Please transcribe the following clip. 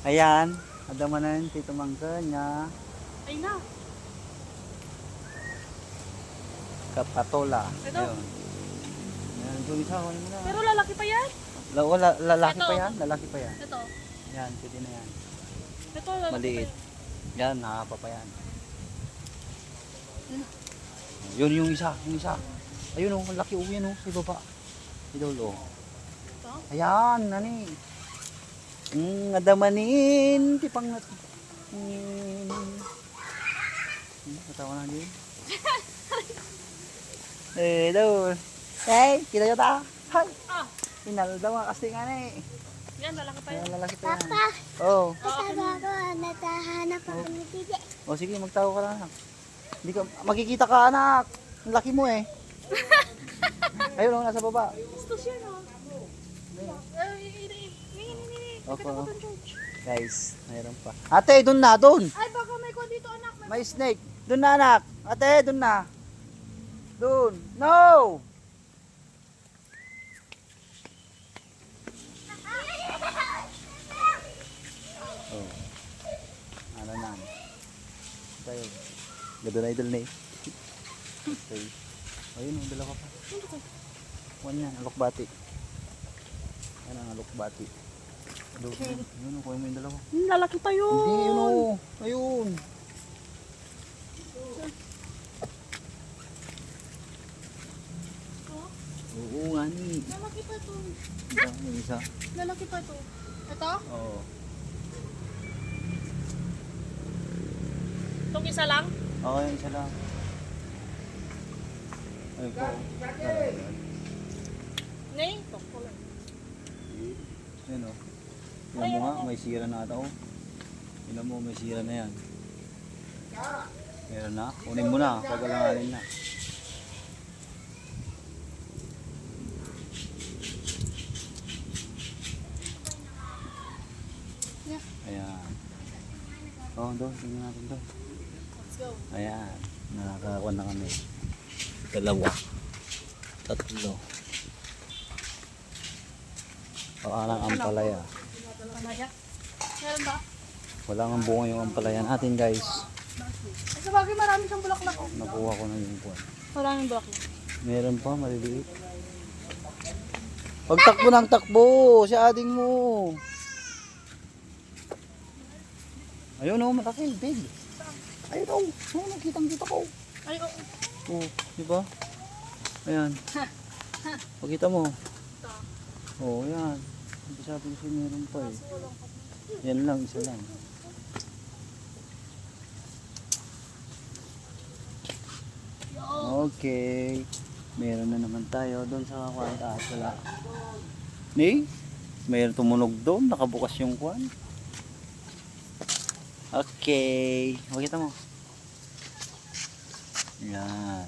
Ayan, adama na yun, Tito Mangga niya. Ay na. Kapatola. Ito. Ayun. Ayan, doon isa, kunin mo na. Pero lalaki pa yan. Lalaki Ito. pa yan, lalaki pa yan. Ito. Yan, pwede na yan. Ito lalaki Maliit. pa yan. Yan, nakapa pa yan. Yun yung isa, yung isa. Ayun oh, laki oh, yan oh, sa baba. Idol oh. Ito. Ayan, nani. Adamanin, tipang nat. Katawa na din. Idol. Hey, kita nyo ta. Hay. Ah. Inaldaw nga kasi nga eh. Yan, lalaki pa yan. Ayan, lalaki pa yan. Papa, Oh. kasama ko, natahanap ako ni Titi. O sige, magtago ka na anak. Hindi ka, makikita ka anak. Ang laki mo eh. Ayun oh, nasa baba. Gusto siya no. Opo. Guys, mayroon pa. Ate, doon na, doon. Ay, baka may ko dito anak. May snake. Doon na anak. Ate, doon na. Doon. No! Oh. Ano na? Tayo. Gado na idol na eh. Okay. Ayun, ang dalawa pa. One yan, alokbati. Yan ang alokbati. Doon, yun, kuha mo yung dalawa. Lalaki pa yun. Hindi, yun o. Ayun. Oo nga ni. Lalaki pa to. Yung isa. Lalaki pa to. Ito? Oo. Itong isa lang? Oo, yung isa lang. Ayun po. Nay? Ito ko lang. Yun o. Tignan mo nga, may sira na ata o. Tignan mo, may sira na yan. Meron na. Kunin mo na, pag-alanganin na. Ayan. Oh, doon. Tingnan natin doon. Let's go. Ayan. Nakakakuha na kami. Dalawa. Tatlo. Parang ampalaya. Panaya? Meron ba? Wala nga bunga yung ampalaya natin guys. Ay, sa bagay marami siyang bulaklak. Oh. Nakuha ko na yung buwan. Maraming bulaklak. Meron pa, maliliit. Pagtakbo ng takbo, si ading mo. Ayun o, malaki, big. Ayun o, nakitang-kita ko. Ay, oo. Oh, di ba? Ayan. Pakita mo. Oh, ayan. Hindi sabi ko siya meron pa eh. Yan lang, isa lang. Okay. Meron na naman tayo doon sa kwan taas. Wala. Ni? Meron tumunog doon. Nakabukas yung kwan. Okay. Pakita mo. Yan.